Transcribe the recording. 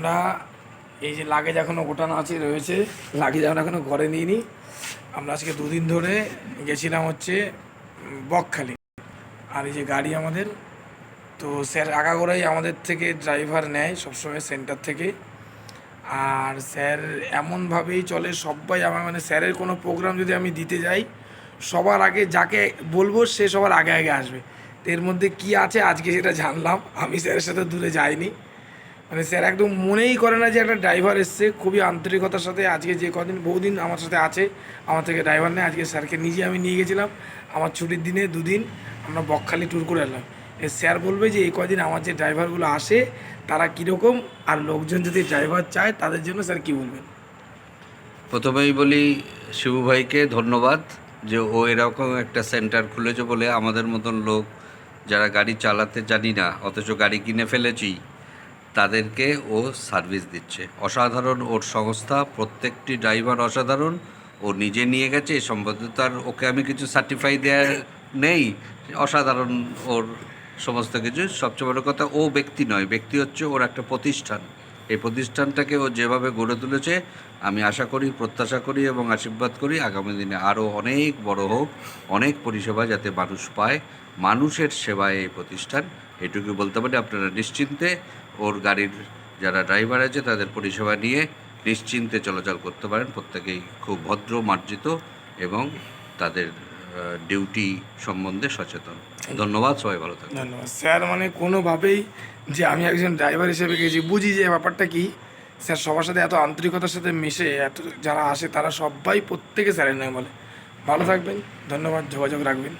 আমরা এই যে লাগেজ এখনও গোটানো আছে রয়েছে, লাগেজ আমরা এখনও ঘরে নিইনি। আমরা আজকে দুদিন ধরে গেছিলাম হচ্ছে বকখালি। আর এই যে গাড়ি আমাদের, তো স্যার আগাগোড়াই আমাদের থেকে ড্রাইভার নেয় সবসময় সেন্টার থেকে। আর স্যার এমনভাবেই চলে, সবাই আমার মানে স্যারের কোনো প্রোগ্রাম যদি আমি দিতে যাই, সবার আগে যাকে বলবো সে সবার আগে আগে আসবে। তো এর মধ্যে কী আছে আজকে সেটা জানলাম, আমি স্যারের সাথে দূরে যাইনি। মানে স্যার একদম মনেই করে না যে একটা ড্রাইভার এসছে, খুবই আন্তরিকতার সাথে আজকে যে কদিন বহুদিন আমার সাথে আছে, আমার থেকে ড্রাইভার নেই, আজকে স্যারকে নিজে আমি নিয়ে গেছিলাম। আমার ছুটির দিনে দুদিন আমরা বকখালি ট্যুর করে এলাম। স্যার বলবে যে এই কদিন আমার যে ড্রাইভারগুলো আসে তারা কীরকম, আর লোকজন যদি ড্রাইভার চায় তাদের জন্য স্যার কী বলবেন? প্রথমেই বলি শিবু ভাইকে ধন্যবাদ যে ও এরকম একটা সেন্টার খুলেছে বলে আমাদের মতন লোক যারা গাড়ি চালাতে জানি না অথচ গাড়ি কিনে ফেলেছি তাদেরকে ও সার্ভিস দিচ্ছে। অসাধারণ ওর সংস্থা, প্রত্যেকটি ড্রাইভার অসাধারণ। ও নিজে নিয়ে গেছে, এ সম্বন্ধে তো আর ওকে আমি কিছু সার্টিফাই দেওয়ার নেই। অসাধারণ ওর সমস্ত কিছু। সবচেয়ে বড় কথা, ও ব্যক্তি নয়, ব্যক্তি হচ্ছে ওর একটা প্রতিষ্ঠান। এই প্রতিষ্ঠানটাকে ও যেভাবে গড়ে তুলেছে, আমি আশা করি, প্রত্যাশা করি এবং আশীর্বাদ করি আগামী দিনে আরও অনেক বড় হোক, অনেক পরিষেবা যাতে মানুষ পায়। মানুষের সেবায় এই প্রতিষ্ঠান, এটুকু বলতে পারি। আপনারা নিশ্চিন্তে ওর গাড়ির যারা ড্রাইভার আছে তাদের পরিষেবা নিয়ে নিশ্চিন্তে চলাচল করতে পারেন। প্রত্যেকেই খুব ভদ্র, মার্জিত এবং তাদের ডিউটি সম্বন্ধে সচেতন। ধন্যবাদ, সবাই ভালো থাকবেন। ধন্যবাদ স্যার। মানে কোনোভাবেই যে আমি একজন ড্রাইভার হিসেবে গেছি, বুঝি যে ব্যাপারটা কি। স্যার সবার সাথে এত আন্তরিকতার সাথে মিশে, এত যারা আসে তারা সবাই প্রত্যেকে স্যারের নয় বলে। ভালো থাকবেন, ধন্যবাদ, যোগাযোগ রাখবেন।